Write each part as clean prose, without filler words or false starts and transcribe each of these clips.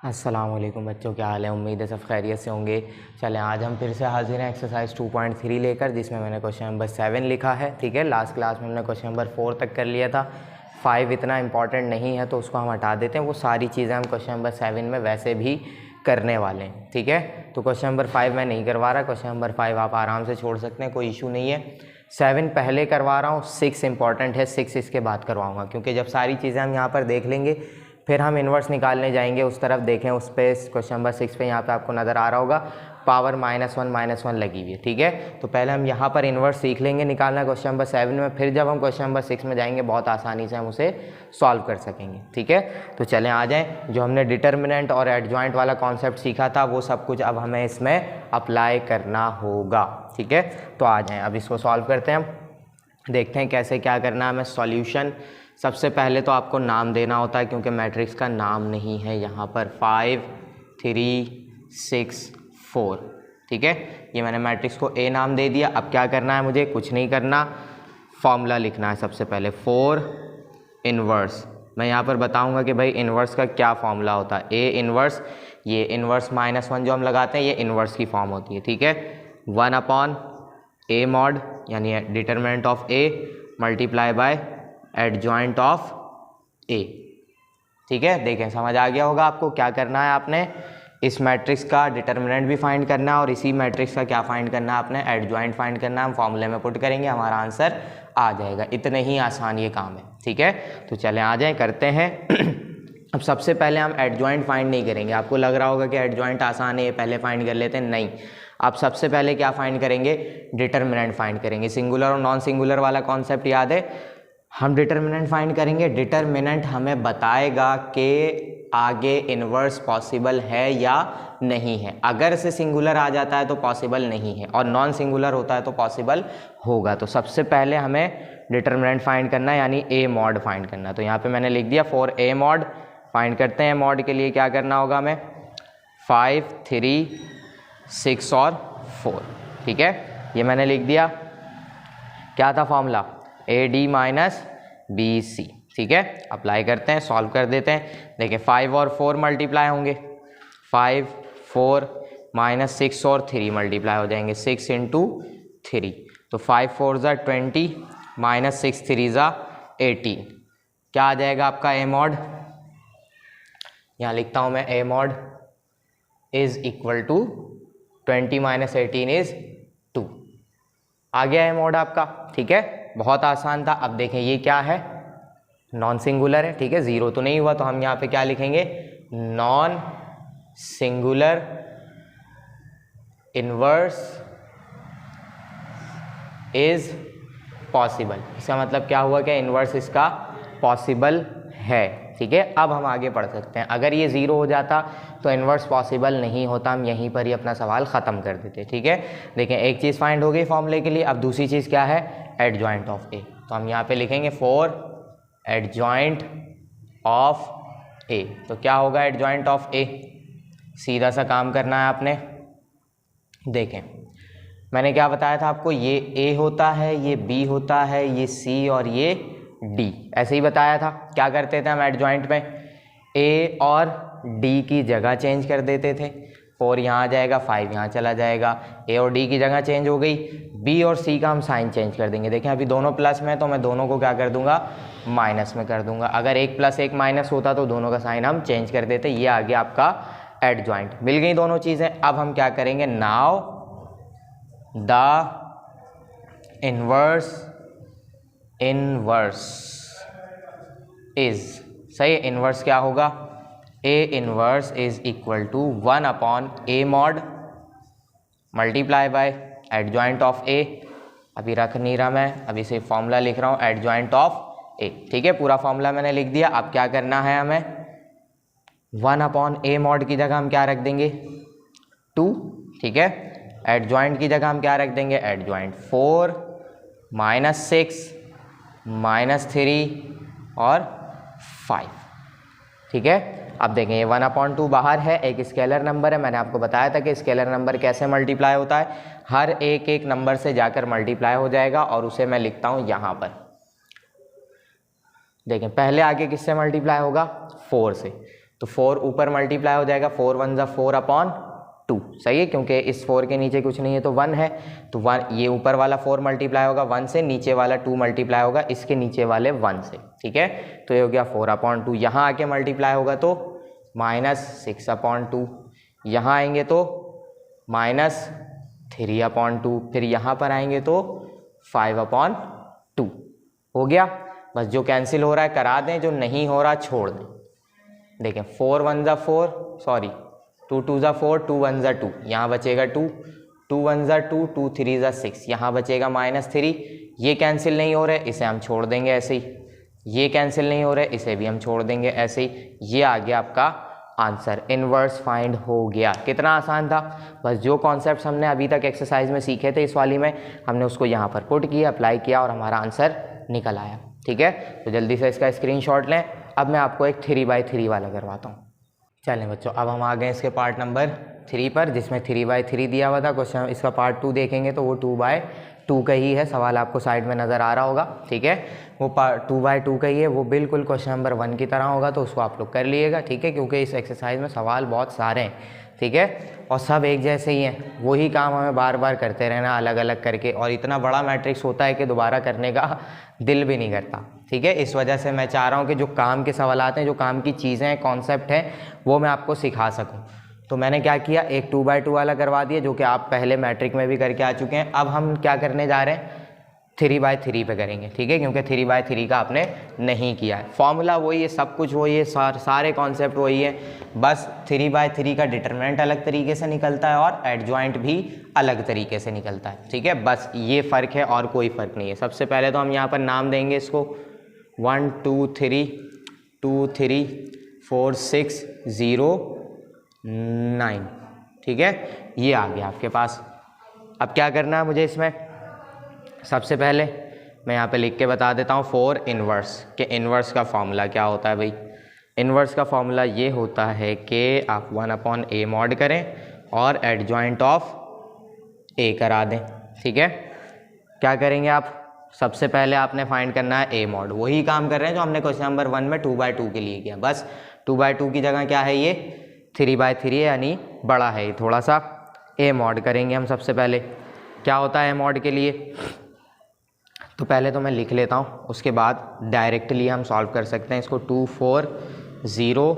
अस्सलाम वालेकुम बच्चों, क्या हाल है। उम्मीद है सब खैरियत से होंगे। चलें, आज हम फिर से हाजिर हैं एक्सरसाइज 2.3 लेकर, जिसमें मैंने क्वेश्चन नंबर 7 लिखा है। ठीक है, लास्ट क्लास में हमने क्वेश्चन नंबर 4 तक कर लिया था। 5 इतना इंपॉर्टेंट नहीं है तो उसको हम हटा देते हैं। वो सारी चीज़ें हम क्वेश्चन नंबर 7 में वैसे भी करने वाले हैं। ठीक है, तो क्वेश्चन नंबर 5 मैं नहीं करवा रहा। क्वेश्चन नंबर 5 आप आराम से छोड़ सकते हैं, कोई इशू नहीं है। 7 पहले करवा रहा हूँ, 6 इंपॉर्टेंट है, 6 इसके बाद करवाऊँगा, क्योंकि जब सारी चीज़ें हम यहाँ पर देख लेंगे फिर हम इन्वर्स निकालने जाएंगे। उस तरफ देखें, उस पे क्वेश्चन नंबर 6 पे यहाँ पे आपको नज़र आ रहा होगा पावर -1 लगी हुई है। ठीक है, तो पहले हम यहाँ पर इन्वर्स सीख लेंगे निकालना क्वेश्चन नंबर 7 में, फिर जब हम क्वेश्चन नंबर 6 में जाएंगे बहुत आसानी से हम उसे सॉल्व कर सकेंगे। ठीक है, तो चलें आ जाएँ। जो हमने डिटर्मिनेंट और एडजॉइंट वाला कॉन्सेप्ट सीखा था वो सब कुछ अब हमें इसमें अप्लाई करना होगा। ठीक है, तो आ जाएँ, अब इसको सॉल्व करते हैं। हम देखते हैं कैसे क्या करना है हमें। सॉल्यूशन सबसे पहले तो आपको नाम देना होता है, क्योंकि मैट्रिक्स का नाम नहीं है यहाँ पर। 5 3 6 4। ठीक है, ये मैंने मैट्रिक्स को ए नाम दे दिया। अब क्या करना है मुझे, कुछ नहीं करना, फॉर्मूला लिखना है सबसे पहले। 4 इन्वर्स, मैं यहाँ पर बताऊँगा कि भाई इन्वर्स का क्या फॉर्मूला होता है। ए इन्वर्स, ये इन्वर्स -1 जो हम लगाते हैं ये इन्वर्स की फॉर्म होती है। ठीक है, 1/a मॉड यानी determinant of A multiply by adjoint of A. ठीक है, देखें समझ आ गया होगा आपको। क्या करना है, आपने इस मैट्रिक्स का डिटरमिनेंट भी फाइंड करना है और इसी मैट्रिक्स का क्या फाइंड करना है, आपने एडजॉइंट फाइंड करना है। हम फॉर्मूले में पुट करेंगे, हमारा आंसर आ जाएगा। इतने ही आसान ये काम है। ठीक है, तो चलें आ जाएं, करते हैं। अब सबसे पहले हम एडजॉइंट फाइंड नहीं करेंगे। आपको लग रहा होगा कि एडजॉइंट आसान है, ये पहले फाइंड कर लेते हैं। नहीं, आप सबसे पहले क्या फाइंड करेंगे, डिटरमिनेंट फाइंड करेंगे। सिंगुलर और नॉन सिंगुलर वाला कॉन्सेप्ट याद है। हम डिटरमिनेंट फाइंड करेंगे। डिटरमिनेंट हमें बताएगा कि आगे इन्वर्स पॉसिबल है या नहीं है। अगर से सिंगुलर आ जाता है तो पॉसिबल नहीं है, और नॉन सिंगुलर होता है तो पॉसिबल होगा। तो सबसे पहले हमें डिटरमिनेंट फाइंड करना है, यानी ए मॉड फाइंड करना है। तो यहाँ पे मैंने लिख दिया 4a मॉड। फाइंड करते हैं। मॉड के लिए क्या करना होगा हमें, 5 3 6 और 4। ठीक है, ये मैंने लिख दिया। क्या था फॉर्मूला, AD - BC। ठीक है, अप्लाई करते हैं, सॉल्व कर देते हैं। देखिए 5 और 4 मल्टीप्लाई होंगे, 5 4 -6 और 3 मल्टीप्लाई हो जाएंगे, 6 × 3। तो 5 4 ज़ा 20 -6 3 ज़ा 18। क्या आ जाएगा आपका ए मॉड, यहाँ लिखता हूँ मैं, A mod is equal to 20 - 18 is 2। आ गया ए मॉड आपका। ठीक है, बहुत आसान था। अब देखें ये क्या है, नॉन सिंगुलर है। ठीक है, जीरो तो नहीं हुआ, तो हम यहाँ पे क्या लिखेंगे, non singular inverse is possible. इसका मतलब क्या हुआ, कि इन्वर्स इसका पॉसिबल है। ठीक है, अब हम आगे पढ़ सकते हैं। अगर ये ज़ीरो हो जाता तो इन्वर्स पॉसिबल नहीं होता, हम यहीं पर ही अपना सवाल ख़त्म कर देते। ठीक है, देखें एक चीज़ फाइंड हो गई फॉर्मूले के लिए। अब दूसरी चीज़ क्या है, एडजॉइंट ऑफ ए। तो हम यहाँ पे लिखेंगे 4 एडजॉइंट ऑफ ए। तो क्या होगा एडजॉइंट ऑफ ए, सीधा सा काम करना है आपने। देखें मैंने क्या बताया था आपको, ये ए होता है, ये बी होता है, ये सी और ये डी, ऐसे ही बताया था। क्या करते थे हम एडजॉइंट में, ए और डी की जगह चेंज कर देते थे। 4 यहाँ आ जाएगा, 5 यहाँ चला जाएगा। ए और डी की जगह चेंज हो गई। बी और सी का हम साइन चेंज कर देंगे। देखें अभी दोनों प्लस में, तो मैं दोनों को क्या कर दूंगा, माइनस में कर दूंगा। अगर एक प्लस एक माइनस होता तो दोनों का साइन हम चेंज कर देते। ये आ गया आपका एडजॉइंट। मिल गई दोनों चीज़ें। अब हम क्या करेंगे, नाउ द इन्वर्स इज, सही है, इन्वर्स क्या होगा, A inverse is equal to 1/a mod multiply by adjoint of A. अभी रख नहीं रहा मैं, अभी सिर्फ फॉर्मूला लिख रहा हूँ, एडजॉइंट ऑफ ए। ठीक है, पूरा फॉर्मूला मैंने लिख दिया। अब क्या करना है हमें, 1/a मॉड की जगह हम क्या रख देंगे, 2। ठीक है, एडजॉइंट की जगह हम क्या रख देंगे, एडजॉइंट 4 -6 -3 और 5। ठीक है, अब देखें ये 1/2 बाहर है, एक स्केलर नंबर है। मैंने आपको बताया था कि स्केलर नंबर कैसे मल्टीप्लाई होता है, हर एक नंबर से जाकर मल्टीप्लाई हो जाएगा, और उसे मैं लिखता हूँ यहाँ पर। देखें पहले आगे किससे मल्टीप्लाई होगा, 4 से। तो 4 ऊपर मल्टीप्लाई हो जाएगा, 4 1 ज़ा 4 अपॉन 2, सही है, क्योंकि इस 4 के नीचे कुछ नहीं है तो 1 है, तो 1 ये ऊपर वाला 4 मल्टीप्लाई होगा 1 से, नीचे वाला 2 मल्टीप्लाई होगा इसके नीचे वाले 1 से, ठीक है। तो ये हो गया 4 अपॉन 2, यहाँ आके मल्टीप्लाई होगा तो -6 अपॉन 2, यहाँ आएंगे तो -3 अपॉन 2, फिर यहाँ पर आएंगे तो 5 अपॉन 2 हो गया। बस जो कैंसिल हो रहा है करा दें, जो नहीं हो रहा छोड़ दें। देखें 4 1 ज़ा 4, सॉरी 2 2 ज़ा 4, 2 1 ज़ा 2, यहाँ बचेगा 2, 2 1 ज़ा 2, 2 3 ज़ा 6, यहाँ बचेगा -3, ये कैंसिल नहीं हो रहे इसे हम छोड़ देंगे ऐसे ही, ये कैंसिल नहीं हो रहे इसे भी हम छोड़ देंगे ऐसे ही। ये आ गया आपका आंसर, इनवर्स फाइंड हो गया। कितना आसान था, बस जो कॉन्सेप्ट्स हमने अभी तक एक्सरसाइज में सीखे थे इस वाली में, हमने उसको यहाँ पर पुट किया, अप्लाई किया और हमारा आंसर निकल आया, ठीक है। तो जल्दी से इसका स्क्रीनशॉट लें। अब मैं आपको एक 3x3 वाला करवाता हूँ। चलें बच्चों, अब हम आ गए इसके पार्ट नंबर 3 पर, जिसमें 3x3 दिया हुआ था। क्वेश्चन इसका पार्ट 2 देखेंगे तो वो 2x2 का ही है, सवाल आपको साइड में नज़र आ रहा होगा, ठीक है। वो पार्ट 2x2 का ही है, वो बिल्कुल क्वेश्चन नंबर 1 की तरह होगा, तो उसको आप लोग कर लीजिएगा, ठीक है, क्योंकि इस एक्सरसाइज में सवाल बहुत सारे हैं, ठीक है, और सब एक जैसे ही हैं। वही काम हमें बार बार करते रहना अलग अलग करके, और इतना बड़ा मैट्रिक्स होता है कि दोबारा करने का दिल भी नहीं करता, ठीक है। इस वजह से मैं चाह रहा हूँ कि जो काम के सवाल हैं, जो काम की चीज़ें हैं, कॉन्सेप्ट हैं, वो मैं आपको सिखा सकूँ। तो मैंने क्या किया, एक 2x2 वाला करवा दिया, जो कि आप पहले मैट्रिक में भी करके आ चुके हैं। अब हम क्या करने जा रहे हैं, 3x3 पे करेंगे, ठीक है, क्योंकि 3x3 का आपने नहीं किया है। फॉर्मूला वही है, सब कुछ वही है, सारे कॉन्सेप्ट वही है, बस 3x3 का डिटरमिनेंट अलग तरीके से निकलता है और एडजॉइंट भी अलग तरीके से निकलता है, ठीक है, बस ये फ़र्क है और कोई फ़र्क नहीं है। सबसे पहले तो हम यहाँ पर नाम देंगे इसको 1 2 3 2 3 4 6 0 9, ठीक है, ये आ गया आपके पास। अब क्या करना है मुझे इसमें, सबसे पहले मैं यहाँ पे लिख के बता देता हूँ 4 इन्वर्स, कि इन्वर्स का फॉर्मूला क्या होता है भाई। इन्वर्स का फॉर्मूला ये होता है कि आप 1/a मॉड करें और एडजॉइंट ऑफ a करा दें, ठीक है। क्या करेंगे आप, सबसे पहले आपने फाइंड करना है a मॉड, वही काम कर रहे हैं जो हमने क्वेश्चन नंबर 1 में 2x2 के लिए किया, बस 2x2 की जगह क्या है, ये 3x3 है, यानी बड़ा है, थोड़ा सा a मॉड करेंगे हम। सबसे पहले क्या होता है a मॉड के लिए, तो पहले तो मैं लिख लेता हूँ, उसके बाद डायरेक्टली हम सॉल्व कर सकते हैं इसको। 2 4 0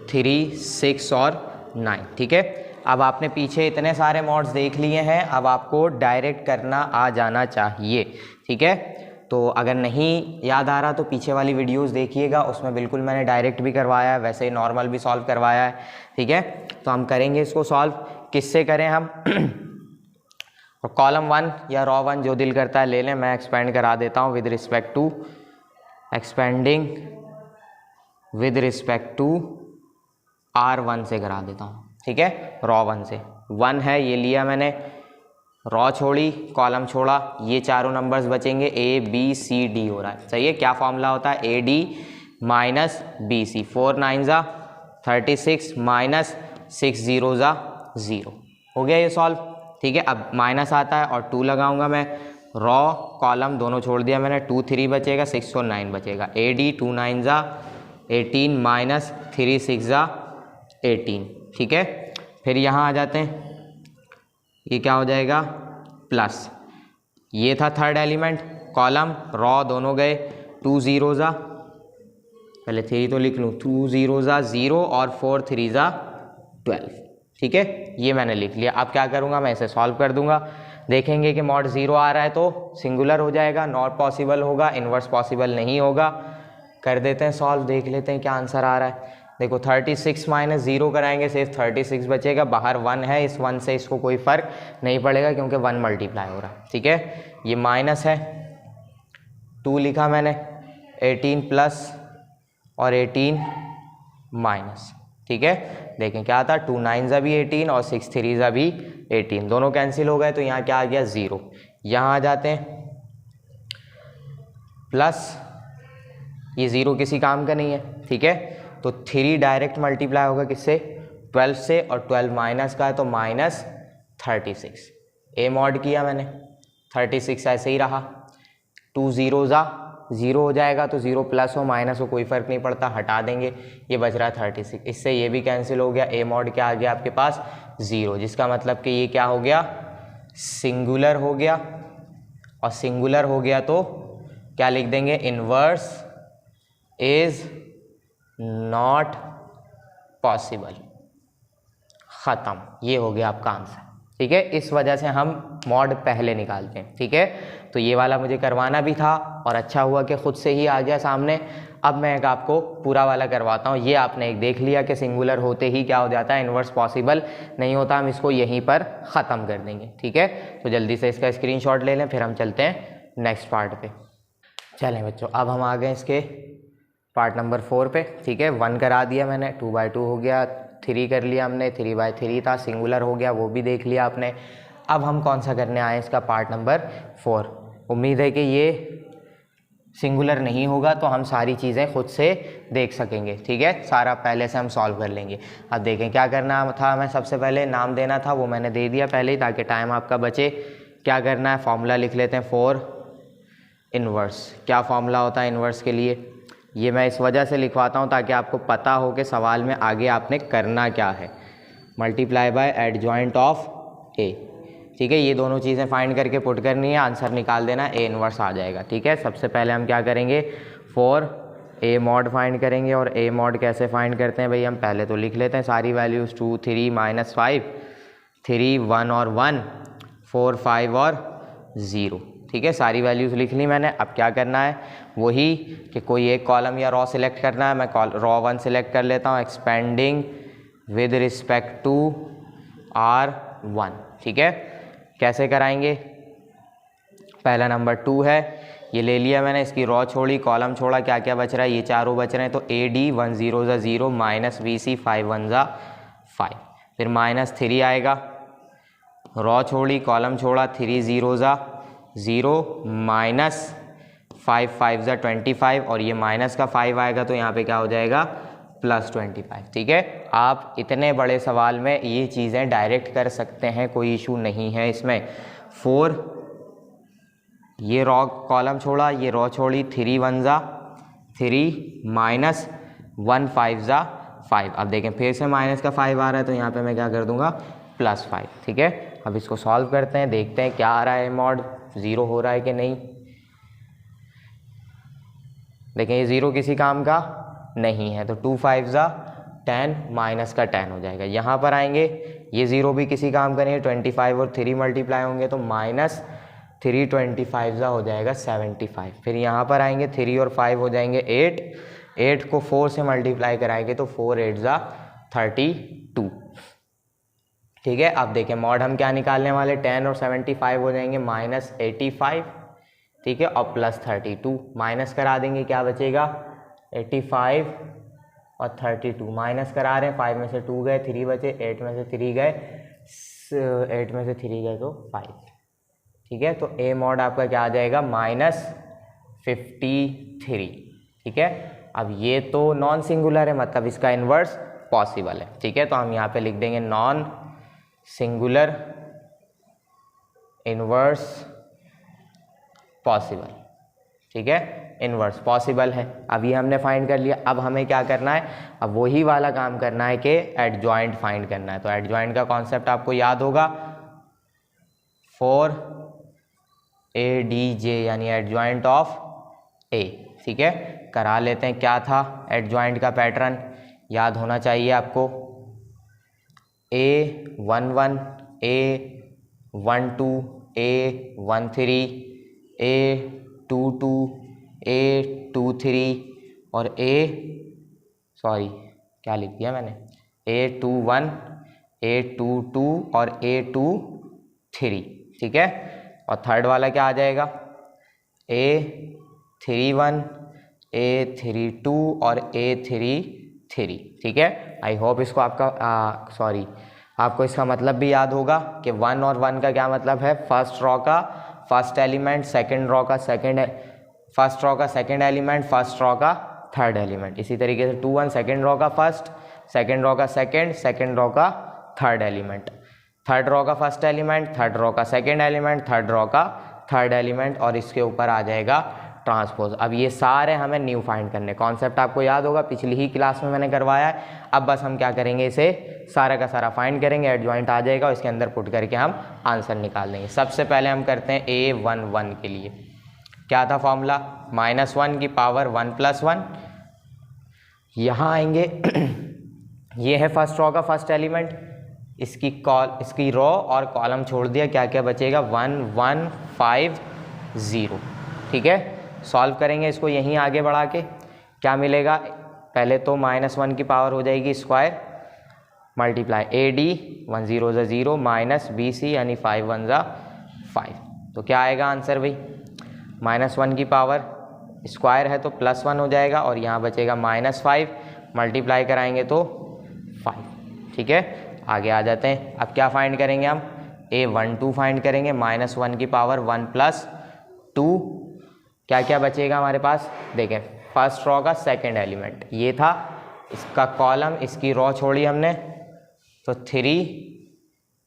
3 6 और 9, ठीक है। अब आपने पीछे इतने सारे मॉड्स देख लिए हैं, अब आपको डायरेक्ट करना आ जाना चाहिए, ठीक है। तो अगर नहीं याद आ रहा तो पीछे वाली वीडियोस देखिएगा, उसमें बिल्कुल मैंने डायरेक्ट भी करवाया है, वैसे ही नॉर्मल भी सॉल्व करवाया है, ठीक है। तो हम करेंगे इसको सॉल्व, किससे करें हम और कॉलम 1 या रॉ 1 जो दिल करता है ले लें। मैं एक्सपेंड करा देता हूँ with respect to, expanding with respect to R1 से करा देता हूँ, ठीक है, रॉ 1 से। 1 है ये लिया मैंने, रॉ छोड़ी, कॉलम छोड़ा, ये चारों नंबर्स बचेंगे, A B C D हो रहा है, सही है। क्या फॉर्मूला होता है, AD माइनस BC, 4 9 ज़ा 36 माइनस 6 0 ज़ा 0, हो गया ये सॉल्व, ठीक है। अब माइनस आता है और 2 लगाऊंगा मैं, रॉ कॉलम दोनों छोड़ दिया मैंने, 2 3 बचेगा, 6 और 9 बचेगा, AD 2 9 ज़ा 18 माइनस 3 6 ज़ा 18, ठीक है। फिर यहाँ आ जाते हैं, ये क्या हो जाएगा, प्लस, ये था थर्ड एलिमेंट, कॉलम रॉ दोनों गए, 2 0 ज़ा, पहले 3 तो लिख लूँ, 2 0 ज़ा 0 और 4 3 ज़ा 12, ठीक है, ये मैंने लिख लिया। अब क्या करूँगा, मैं इसे सॉल्व कर दूंगा, देखेंगे कि मॉड 0 आ रहा है तो सिंगुलर हो जाएगा, नॉट पॉसिबल होगा, इन्वर्स पॉसिबल नहीं होगा। कर देते हैं सॉल्व, देख लेते हैं क्या आंसर आ रहा है। देखो 36 माइनस 0 कराएंगे, सिर्फ 36 बचेगा, बाहर 1 है, इस 1 से इसको कोई फ़र्क नहीं पड़ेगा क्योंकि 1 मल्टीप्लाई हो रहा है, ठीक है। ये माइनस है, 2 लिखा मैंने, 18 प्लस और 18 माइनस, ठीक है। देखें क्या था, 2 9 ज़ा भी 18 और 6 3 ज़ा भी 18, दोनों कैंसिल हो गए, तो यहाँ क्या आ गया, 0। यहाँ आ जाते हैं, प्लस ये 0 किसी काम का नहीं है, ठीक है, तो 3 डायरेक्ट मल्टीप्लाई होगा किससे, 12 से, और 12 माइनस का है तो माइनस 36, ए मॉड किया मैंने, 36 ऐसे ही रहा, 2 0 ज़ा 0 हो जाएगा, तो 0 प्लस हो माइनस हो कोई फ़र्क नहीं पड़ता, हटा देंगे, ये बच रहा 36। इससे ये भी कैंसिल हो गया, ए मॉड क्या आ गया आपके पास 0, जिसका मतलब कि ये क्या हो गया सिंगुलर हो गया। और सिंगुलर हो गया तो क्या लिख देंगे, इनवर्स इज नॉट पॉसिबल, ख़त्म, ये हो गया आपका आंसर। ठीक है, इस वजह से हम मॉड पहले निकालते हैं। ठीक है, तो ये वाला मुझे करवाना भी था और अच्छा हुआ कि खुद से ही आ गया सामने। अब मैं एक आपको पूरा वाला करवाता हूँ। ये आपने एक देख लिया कि सिंगुलर होते ही क्या हो जाता है, इन्वर्स पॉसिबल नहीं होता, हम इसको यहीं पर ख़त्म कर देंगे। ठीक है, तो जल्दी से इसका स्क्रीनशॉट ले लें, फिर हम चलते हैं नेक्स्ट पार्ट पे। चलें बच्चों, अब हम आ गए इसके पार्ट नंबर 4 पे। ठीक है, 1 करा दिया मैंने, 2/2 हो गया, 3 कर लिया हमने, 3/3 था, सिंगुलर हो गया, वो भी देख लिया आपने। अब हम कौन सा करने आए, इसका पार्ट नंबर 4। उम्मीद है कि ये सिंगुलर नहीं होगा तो हम सारी चीज़ें खुद से देख सकेंगे। ठीक है, सारा पहले से हम सॉल्व कर लेंगे। अब देखें क्या करना था, हमें सबसे पहले नाम देना था, वो मैंने दे दिया पहले ही ताकि टाइम आपका बचे। क्या करना है, फॉर्मूला लिख लेते हैं फॉर इन्वर्स। क्या फॉर्मूला होता है इन्वर्स के लिए, ये मैं इस वजह से लिखवाता हूँ ताकि आपको पता हो कि सवाल में आगे आपने करना क्या है। Multiply by adjoint of A. ठीक है, ये दोनों चीज़ें फाइंड करके पुट करनी है, आंसर निकाल देना, ए इन्वर्स आ जाएगा। ठीक है, सबसे पहले हम क्या करेंगे, फॉर ए मॉड फाइंड करेंगे। और ए मॉड कैसे फाइंड करते हैं भाई, हम पहले तो लिख लेते हैं सारी वैल्यूज़, 2 3 -5 3 1 और 1 4 5 और 0। ठीक है, सारी वैल्यूज़ लिख ली मैंने। अब क्या करना है, वही कि कोई एक कॉलम या रॉ सिलेक्ट करना है। मैं रॉ 1 सिलेक्ट कर लेता हूँ, expanding with respect to R1। ठीक है, कैसे कराएंगे, पहला नंबर 2 है, ये ले लिया मैंने, इसकी रॉ छोड़ी, कॉलम छोड़ा, क्या क्या बच रहा है, ये चारों बच रहे हैं। तो AD 1 0 ज़ा 0 माइनस BC 5 1 ज़ा 5, फिर -3 आएगा, रॉ छोड़ी, कॉलम छोड़ा, 3 0 ज़ा 0 माइनस 5 5 ज़ा 25, और ये माइनस का 5 आएगा तो यहाँ पे क्या हो जाएगा +25। ठीक है, आप इतने बड़े सवाल में ये चीज़ें डायरेक्ट कर सकते हैं, कोई इशू नहीं है इसमें। 4, ये रॉ कॉलम छोड़ा, ये रॉ छोड़ी, 3 1 ज़ा 3 माइनस 1 5 ज़ा 5। अब देखें फिर से माइनस का 5 आ रहा है तो यहाँ पे मैं क्या कर दूंगा +5। ठीक है, अब इसको सॉल्व करते हैं, देखते हैं क्या आ रहा है, मॉड 0 हो रहा है कि नहीं। देखें ये 0 किसी काम का नहीं है, तो 2 5 ज़ा 10 माइनस का 10 हो जाएगा। यहाँ पर आएंगे, ये 0 भी किसी काम का नहीं है, 25 और 3 मल्टीप्लाई होंगे तो -3 25 ज़ा हो जाएगा 75। फिर यहाँ पर आएंगे, 3 और 5 हो जाएंगे 8, 8 को 4 से मल्टीप्लाई कराएंगे तो 4 8 ज़ा 32। ठीक है, अब देखें मॉड हम क्या निकालने वाले, 10 और 75 हो जाएंगे -85। ठीक है, और +32 माइनस करा देंगे, क्या बचेगा 85 और 32 माइनस करा रहे हैं, 5 में से 2 गए, 3 बचे, 8 में से 3 गए, 8 में से 3 गए तो 5। ठीक है, तो ए मॉड आपका क्या आ जाएगा -53। ठीक है, अब ये तो नॉन सिंगुलर है, मतलब इसका इन्वर्स पॉसिबल है। ठीक है, तो हम यहाँ पे लिख देंगे नॉन सिंगुलर इन्वर्स पॉसिबल। ठीक है, इन्वर्स पॉसिबल है, अब ये हमने फाइंड कर लिया। अब हमें क्या करना है, अब वही वाला काम करना है कि एडजॉइंट फाइंड करना है। तो एडजॉइंट का कॉन्सेप्ट आपको याद होगा, फॉर ADJ यानी एडजॉइंट ऑफ A। ठीक है, करा लेते हैं, क्या था एडजॉइंट का पैटर्न, याद होना चाहिए आपको, A11 A12 A13 A22 A23 और क्या लिख दिया मैंने, A21 A22 और A23। ठीक है, और थर्ड वाला क्या आ जाएगा, A31 A32 और A33। ठीक है, आई होप इसको आपको इसका मतलब भी याद होगा कि 1 और 1 का क्या मतलब है, फर्स्ट रॉ का फर्स्ट एलिमेंट, सेकंड रॉ का फर्स्ट रॉ का सेकंड एलिमेंट, फर्स्ट रॉ का थर्ड एलिमेंट। इसी तरीके से 2 1 सेकंड रॉ का फर्स्ट, सेकंड रॉ का सेकंड रॉ का थर्ड एलिमेंट, थर्ड रॉ का फर्स्ट एलिमेंट, थर्ड रॉ का सेकंड एलिमेंट, थर्ड रॉ का थर्ड एलिमेंट, और इसके ऊपर आ जाएगा ट्रांसपोज। अब ये सारे हमें न्यू फाइंड करने, कॉन्सेप्ट आपको याद होगा, पिछली ही क्लास में मैंने करवाया है। अब बस हम क्या करेंगे, इसे सारा का सारा फाइंड करेंगे, एडजॉइंट आ जाएगा, इसके अंदर पुट करके हम आंसर निकाल देंगे। सबसे पहले हम करते हैं A11 के लिए। क्या था फॉर्मूला, -1 की पावर 1 + 1। यहाँ आएंगे ये है फर्स्ट रॉ का फर्स्ट एलिमेंट, इसकी रॉ और कॉलम छोड़ दिया, क्या क्या बचेगा 1 1 5 0। ठीक है, सॉल्व करेंगे इसको यहीं आगे बढ़ा के, क्या मिलेगा, पहले तो -1 की पावर हो जाएगी square, multiply AD 1 0 0 minus BC यानी 5 1 5। तो क्या आएगा आंसर भाई, -1 की पावर स्क्वायर है तो +1 हो जाएगा, और यहाँ बचेगा -5, मल्टीप्लाई कराएंगे तो 5। ठीक है, आगे आ जाते हैं। अब क्या फाइंड करेंगे हम, A12 फाइंड करेंगे, -1 की पावर 1 + 2। क्या क्या बचेगा हमारे पास, देखें फर्स्ट रॉ का सेकंड एलिमेंट ये था, इसका कॉलम, इसकी रॉ छोड़ी हमने, तो 3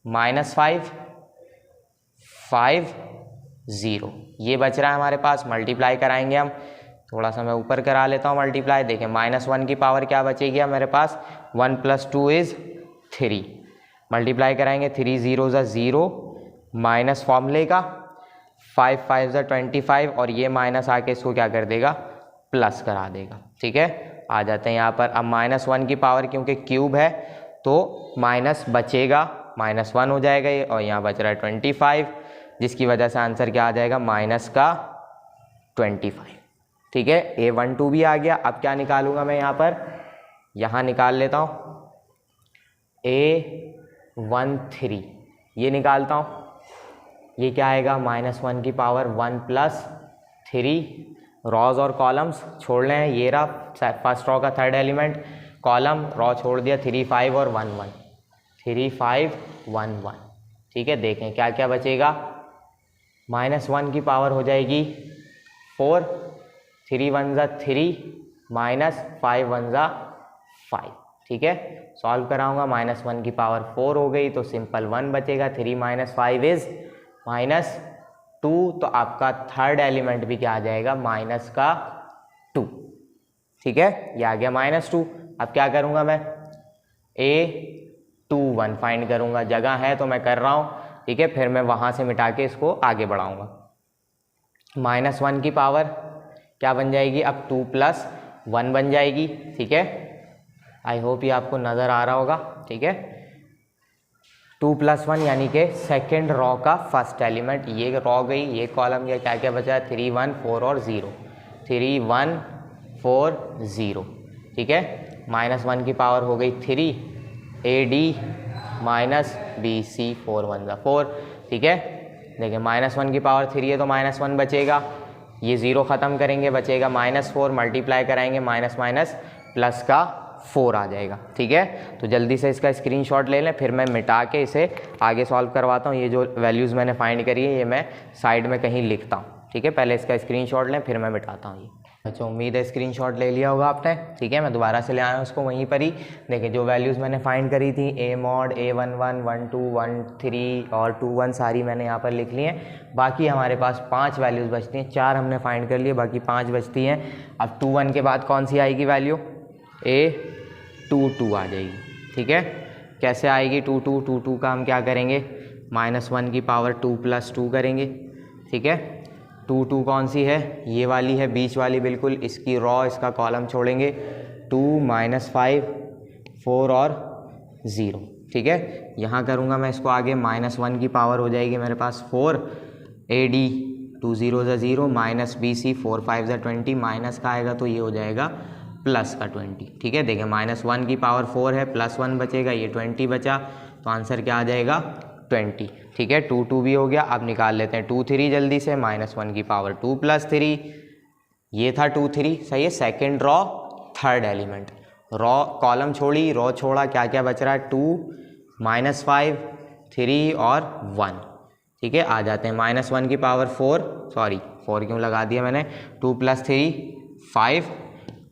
-5 5 0 ये बच रहा है हमारे पास। मल्टीप्लाई कराएंगे हम, थोड़ा सा मैं ऊपर करा लेता हूँ मल्टीप्लाई। देखें -1 की पावर क्या बचेगी हमारे पास, 1 + 2 = 3। मल्टीप्लाई कराएंगे, 3 0 0 माइनस फॉर्मूले का, 5 5 25, और ये माइनस आके इसको क्या कर देगा, प्लस करा देगा। ठीक है, आ जाते हैं यहाँ पर। अब -1 की पावर क्योंकि क्यूब है तो माइनस बचेगा, -1 हो जाएगा ये, और यहाँ बच रहा है 25, जिसकी वजह से आंसर क्या आ जाएगा, -25। ठीक है, A12 भी आ गया। अब क्या निकालूंगा मैं यहाँ पर, यहाँ निकाल लेता हूँ A13, ये निकालता हूँ, ये क्या आएगा, -1 की पावर 1 + 3, रॉज और कॉलम्स छोड़ लें, ये रहा फर्स्ट रॉ का थर्ड एलिमेंट, कॉलम रॉ छोड़ दिया, 3 5 और 1 1, 3 5 1 1। ठीक है, देखें क्या क्या बचेगा, -1 की पावर हो जाएगी 4, 3 1 3, -5 1 5। ठीक है, सॉल्व कराऊंगा, -1 की पावर 4 हो गई तो सिंपल 1 बचेगा, 3 - 5 = -2, तो आपका थर्ड एलिमेंट भी क्या आ जाएगा, -2। ठीक है, ये आ गया -2। अब क्या करूंगा मैं, A21 फाइंड करूंगा, जगह है तो मैं कर रहा हूँ। ठीक है, फिर मैं वहाँ से मिटा के इसको आगे बढ़ाऊंगा। -1 की पावर क्या बन जाएगी, अब 2 + 1 बन जाएगी। ठीक है, आई होप ये आपको नज़र आ रहा होगा। ठीक है, 2 + 1 यानी कि सेकेंड रॉ का फर्स्ट एलिमेंट, ये रॉ गई, ये कॉलम गया, क्या क्या बचा है, 3 1 4 और 0, 3 1 4 0। ठीक है, -1 की पावर हो गई 3, AD -BC 4 1 4। ठीक है, देखिए -1 की पावर 3 है तो -1 बचेगा, ये 0 ख़त्म करेंगे, बचेगा -4, मल्टीप्लाई कराएंगे, माइनस माइनस प्लस का 4 आ जाएगा। ठीक है, तो जल्दी से इसका स्क्रीनशॉट ले लें, फिर मैं मिटा के इसे आगे सॉल्व करवाता हूँ। ये जो वैल्यूज़ मैंने फाइंड करी है ये मैं साइड में कहीं लिखता हूँ। ठीक है, पहले इसका स्क्रीनशॉट लें, फिर मैं मिटाता हूँ ये। अच्छा, उम्मीद है स्क्रीनशॉट ले लिया होगा आपने। ठीक है, मैं दोबारा से ले आया हूँ उसको वहीं पर ही। देखिए जो वैल्यूज़ मैंने फाइंड करी थी, A mod A11 1 2 1 3 और 2 1 सारी मैंने यहाँ पर लिख ली हैं। बाकी हमारे पास 5 वैल्यूज़ बचती हैं, 4 हमने फाइंड कर लिए, बाकी 5 बचती हैं। अब 2 1 के बाद कौन सी आएगी वैल्यू, A22 आ जाएगी। ठीक है, कैसे आएगी 2 2 का हम क्या करेंगे, -1 की पावर 2 + 2 करेंगे। ठीक है, 2 2 कौन सी है, ये वाली है, बीच वाली बिल्कुल, इसकी रॉ इसका कॉलम छोड़ेंगे, 2 -5 4 और 0। ठीक है, यहाँ करूँगा मैं इसको आगे, -1 की पावर हो जाएगी मेरे पास 4, AD 2 0 0 -BC 4 5 20, माइनस का आएगा तो ये हो जाएगा प्लस का 20। ठीक है, देखिए -1 की पावर 4 है, +1 बचेगा, ये 20 बचा, तो आंसर क्या आ जाएगा 20। ठीक है, 2 2 भी हो गया। अब निकाल लेते हैं 2 3 जल्दी से, -1 की पावर 2 + 3, ये था 2 3, सही है। Second raw third element, raw column छोड़ी, रॉ छोड़ा, क्या क्या बच रहा है, 2 -5 3 और 1। ठीक है, आ जाते हैं -1 की पावर 4, सॉरी 4 क्यों लगा दिया मैंने, 2 + 3 5,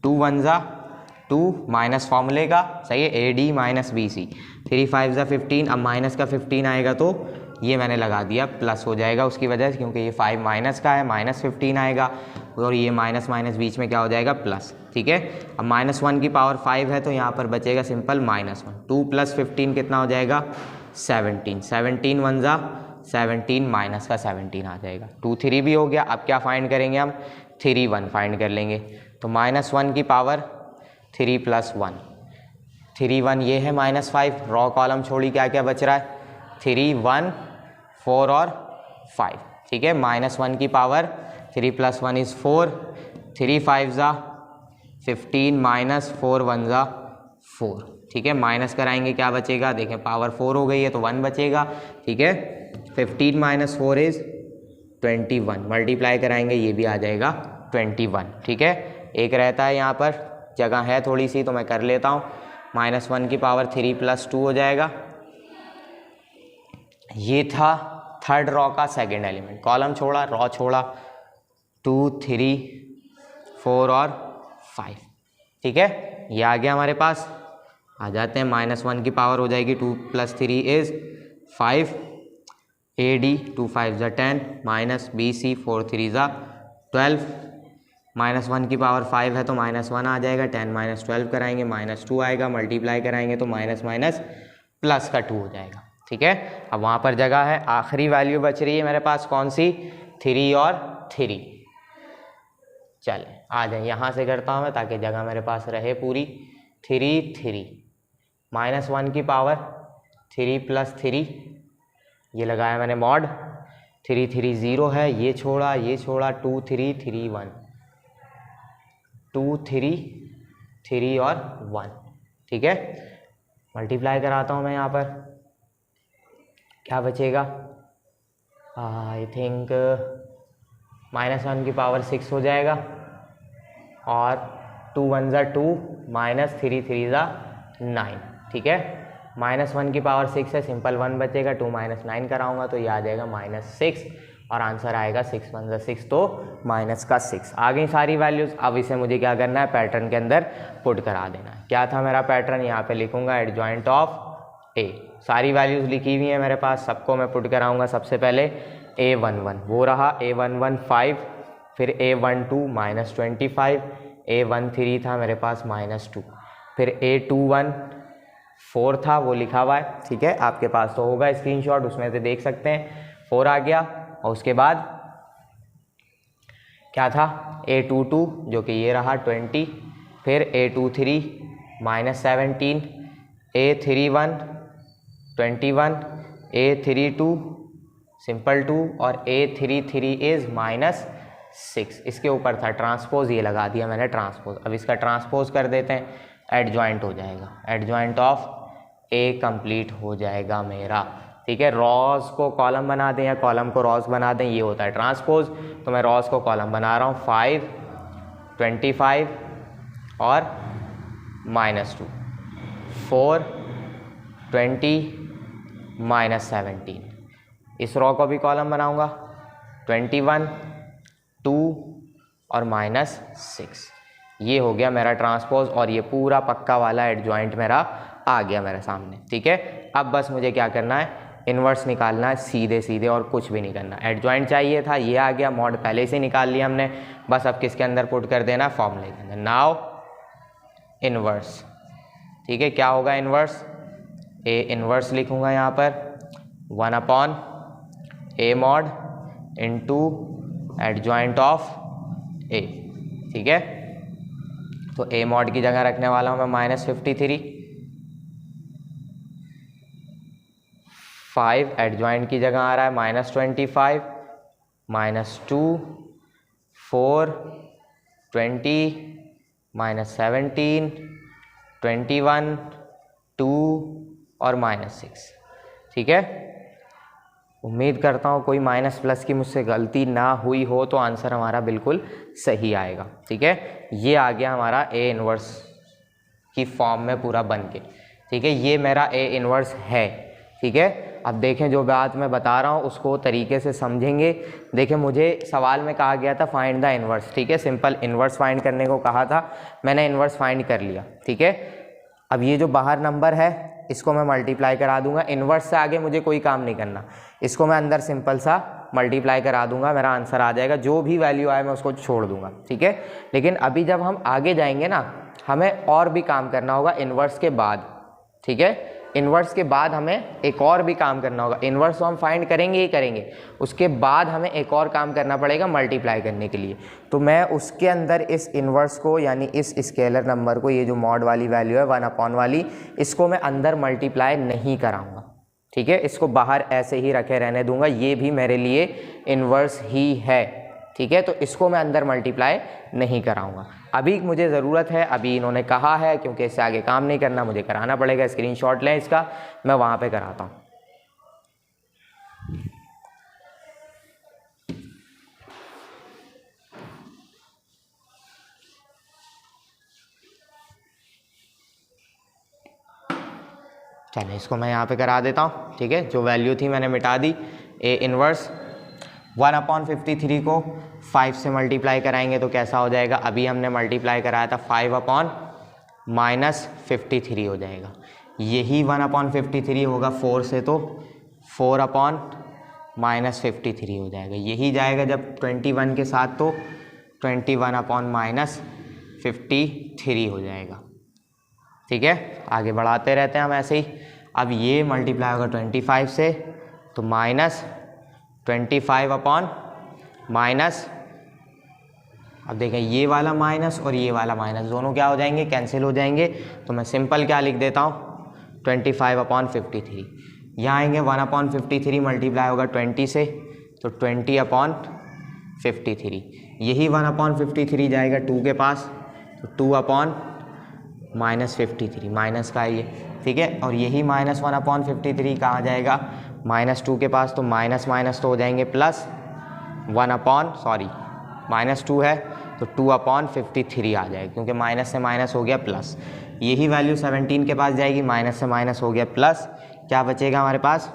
2 1 2 माइनस फॉर्मूले का, सही है, AD -BC, 3 5 15, अब माइनस का 15 आएगा तो ये मैंने लगा दिया, प्लस हो जाएगा उसकी वजह से, क्योंकि ये 5 माइनस का है, -15 आएगा, और ये माइनस माइनस बीच में क्या हो जाएगा, प्लस। ठीक है, अब -1 की पावर 5 है तो यहाँ पर बचेगा सिंपल -1। 2 + 15 कितना हो जाएगा, 17। 17 1 जा 17, माइनस का 17 आ जाएगा। 2 3 भी हो गया। अब क्या फाइंड करेंगे हम, 3 1 फाइंड कर लेंगे। तो -1 की पावर 3 + 1, 3 1 ये है -5। रॉ कॉलम छोड़ी, क्या क्या बच रहा है, 3 1 4 और 5। ठीक है, -1 की पावर 3 + 1 = 4, 3 5 जा 15, -4 1 जा 4। ठीक है, माइनस कराएंगे, क्या बचेगा, देखें पावर 4 हो गई है तो 1 बचेगा। ठीक है, 15 - 4 = 21, मल्टीप्लाई कराएंगे ये भी आ जाएगा 21। ठीक है, एक रहता है यहाँ पर जगह है थोड़ी सी तो मैं कर लेता हूँ। -1 की पावर 3 + 2 हो जाएगा। ये था थर्ड रॉ का सेकंड एलिमेंट। कॉलम छोड़ा, रॉ छोड़ा, 2 3 4 और 5। ठीक है, ये आ गया हमारे पास। आ जाते हैं, -1 की पावर हो जाएगी 2 + 3 = 5, AD 2 5 = 10, -BC 4 3 = 12। -1 की पावर 5 है तो -1 आ जाएगा, 10 - 12 कराएंगे -2 आएगा, मल्टीप्लाई कराएंगे तो माइनस माइनस प्लस का 2 हो जाएगा। ठीक है, अब वहाँ पर जगह है, आखिरी वैल्यू बच रही है मेरे पास कौन सी, 3 और 3। चले आ जाए, यहाँ से करता हूँ मैं ताकि जगह मेरे पास रहे पूरी। 3 3, -1 की पावर 3 + 3, ये लगाया मैंने मॉड, 3 3 0 है, ये छोड़ा 2 3 3 1, 2 3 3 और 1। ठीक है, मल्टीप्लाई कराता हूँ मैं यहाँ पर, क्या बचेगा, आई थिंक -1 की पावर 6 हो जाएगा, और 2 1 = 2, -3 3 = 9। ठीक है, -1 की पावर 6 है, सिंपल 1 बचेगा, 2 - 9 कराऊंगा तो ये आ जाएगा -6, और आंसर आएगा 6 1 = 6, तो -6 आ गई सारी वैल्यूज़। अब इसे मुझे क्या करना है, पैटर्न के अंदर पुट करा देना है। क्या था मेरा पैटर्न, यहाँ पे लिखूंगा एडजॉइंट ऑफ A। सारी वैल्यूज़ लिखी हुई हैं मेरे पास, सबको मैं पुट कराऊंगा। सबसे पहले A11 वो रहा, A11 5, फिर A12 -25, A13 था मेरे पास -2, फिर A21 4 था वो लिखा हुआ है। ठीक है, आपके पास तो होगा स्क्रीनशॉट, उसमें से देख सकते हैं। 4 आ गया, और उसके बाद क्या था, A22 जो कि ये रहा 20, फिर A23 -17, A31 21, A32 सिंपल 2, और A33 = -6। इसके ऊपर था ट्रांसपोज, ये लगा दिया मैंने ट्रांसपोज। अब इसका ट्रांसपोज कर देते हैं, एडजॉइंट हो जाएगा, एडजॉइंट ऑफ A कंप्लीट हो जाएगा मेरा। ठीक है, रॉज को कॉलम बना दें या कॉलम को रॉज बना दें, ये होता है ट्रांसपोज। तो मैं रॉज को कॉलम बना रहा हूँ, 5 25 और -2, 4 20 -17। इस रॉ को भी कॉलम बनाऊंगा, 21 2 और -6। ये हो गया मेरा ट्रांसपोज, और ये पूरा पक्का वाला एडजॉइंट मेरा आ गया मेरे सामने। ठीक है, अब बस मुझे क्या करना है, इन्वर्स निकालना है, सीधे सीधे, और कुछ भी नहीं करना। एडजॉइंट चाहिए था, ये आ गया, मॉड पहले से निकाल लिया हमने, बस अब किसके अंदर पुट कर देना, फॉर्मूले के अंदर। Now inverse. ठीक है, क्या होगा इन्वर्स, A इन्वर्स लिखूंगा यहाँ पर, 1/A mod into adjoint of A। ठीक है, तो A mod की जगह रखने वाला हूँ मैं -53, 5 एडजॉइंट की जगह आ रहा है -25, -2 4 20 -17 21 2 और -6। ठीक है, उम्मीद करता हूँ कोई माइनस प्लस की मुझसे गलती ना हुई हो, तो आंसर हमारा बिल्कुल सही आएगा। ठीक है, ये आ गया हमारा A इन्वर्स की फॉर्म में पूरा बन के। ठीक है, ये मेरा A इन्वर्स है। ठीक है, अब देखें जो बात मैं बता रहा हूँ उसको तरीके से समझेंगे। देखें, मुझे सवाल में कहा गया था फाइंड द इन्वर्स। ठीक है, सिंपल इन्वर्स फाइंड करने को कहा था, मैंने इन्वर्स फाइंड कर लिया। ठीक है, अब ये जो बाहर नंबर है इसको मैं मल्टीप्लाई करा दूंगा, इन्वर्स से आगे मुझे कोई काम नहीं करना, इसको मैं अंदर सिंपल सा मल्टीप्लाई करा दूंगा, मेरा आंसर आ जाएगा, जो भी वैल्यू आए मैं उसको छोड़ दूंगा, ठीक है। लेकिन अभी जब हम आगे जाएंगे ना, हमें और भी काम करना होगा इन्वर्स के बाद, ठीक है। इन्वर्स के बाद हमें एक और भी काम करना होगा, इन्वर्स तो हम फाइंड करेंगे ही करेंगे, उसके बाद हमें एक और काम करना पड़ेगा मल्टीप्लाई करने के लिए। तो मैं उसके अंदर इस इन्वर्स को, यानी इस स्केलर नंबर को, ये जो मॉड वाली वैल्यू है 1 वाली, इसको मैं अंदर मल्टीप्लाई नहीं कराऊंगा, ठीक है। इसको बाहर ऐसे ही रखे रहने दूंगा, ये भी मेरे लिए इन्वर्स ही है, ठीक है। तो इसको मैं अंदर मल्टीप्लाई नहीं कराऊंगा। अभी मुझे ज़रूरत है, अभी इन्होंने कहा है, क्योंकि इससे आगे काम नहीं करना, मुझे कराना पड़ेगा। स्क्रीनशॉट लें इसका, मैं वहाँ पे कराता हूँ। चलिए इसको मैं यहाँ पे करा देता हूँ, ठीक है। जो वैल्यू थी मैंने मिटा दी, ए इन्वर्स 1/53 को 5 से मल्टीप्लाई कराएंगे तो कैसा हो जाएगा, अभी हमने मल्टीप्लाई कराया था 5/-53 हो जाएगा। यही 1/53 होगा 4 से, तो 4/-53 हो जाएगा। यही जाएगा जब 21 के साथ, तो 21/-53 हो जाएगा, ठीक है। आगे बढ़ाते रहते हैं हम ऐसे ही। अब ये मल्टीप्लाई होगा 25 से, तो -25/-, अब देखें ये वाला माइनस और ये वाला माइनस दोनों क्या हो जाएंगे, कैंसिल हो जाएंगे। तो मैं सिंपल क्या लिख देता हूँ, 25/53। यहाँ आएंगे 1/53 मल्टीप्लाई होगा 20 से, तो 20/53। यही 1/53 जाएगा 2 के पास, तो 2/-53 माइनस का है ये, ठीक है। और यही -1/53 कहाँ जाएगा, -2 के पास, तो माइनस माइनस तो हो जाएंगे प्लस, -2 है तो 2/53 आ जाएगा, क्योंकि माइनस से माइनस हो गया प्लस। यही वैल्यू 17 के पास जाएगी, माइनस से माइनस हो गया प्लस, क्या बचेगा हमारे पास,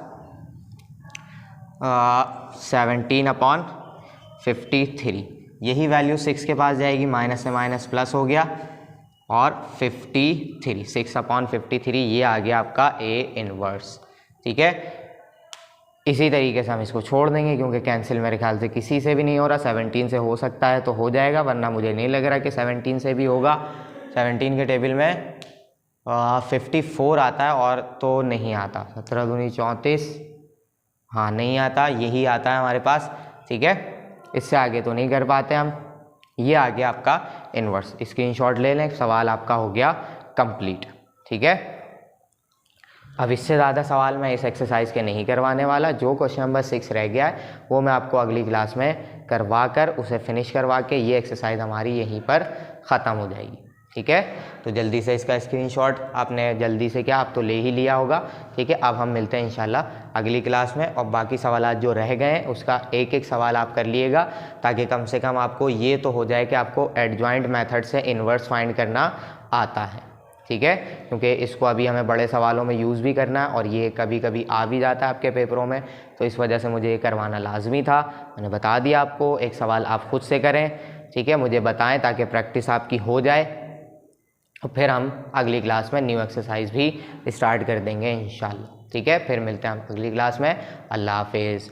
17/53। यही वैल्यू 6 के पास जाएगी, माइनस से माइनस प्लस हो गया, और 53, 6/53, ये आ गया आपका ए इन्वर्स, ठीक है। इसी तरीके से हम इसको छोड़ देंगे, क्योंकि कैंसिल मेरे ख्याल से किसी से भी नहीं हो रहा। 17 से हो सकता है तो हो जाएगा, वरना मुझे नहीं लग रहा कि 17 से भी होगा। 17 के टेबल में 54 आता है, और तो नहीं आता, 17 दूनी 34, हाँ नहीं आता, यही आता है हमारे पास, ठीक है। इससे आगे तो नहीं कर पाते हम। ये आ गया आपका इन्वर्स, स्क्रीनशॉट ले लें, सवाल आपका हो गया कंप्लीट, ठीक है। अब इससे ज़्यादा सवाल मैं इस एक्सरसाइज के नहीं करवाने वाला। जो क्वेश्चन नंबर 6 रह गया है वो मैं आपको अगली क्लास में करवा कर उसे फिनिश करवा के ये एक्सरसाइज हमारी यहीं पर ख़त्म हो जाएगी, ठीक है। तो जल्दी से इसका स्क्रीनशॉट आपने जल्दी से क्या, आप तो ले ही लिया होगा, ठीक है। अब हम मिलते हैं इंशाल्लाह अगली क्लास में, और बाकी सवाल जो रह गए हैं उसका एक एक सवाल आप कर लिएगा, ताकि कम से कम आपको ये तो हो जाए कि आपको एडजॉइंट मेथड से इन्वर्स फाइंड करना आता है, ठीक है। क्योंकि इसको अभी हमें बड़े सवालों में यूज़ भी करना है, और ये कभी कभी आ भी जाता है आपके पेपरों में, तो इस वजह से मुझे ये करवाना लाजमी था। मैंने बता दिया आपको, एक सवाल आप खुद से करें, ठीक है, मुझे बताएं, ताकि प्रैक्टिस आपकी हो जाए, और फिर हम अगली क्लास में न्यू एक्सरसाइज भी स्टार्ट कर देंगे इंशाल्लाह, ठीक है। फिर मिलते हैं हम अगली क्लास में। अल्लाह हाफिज़।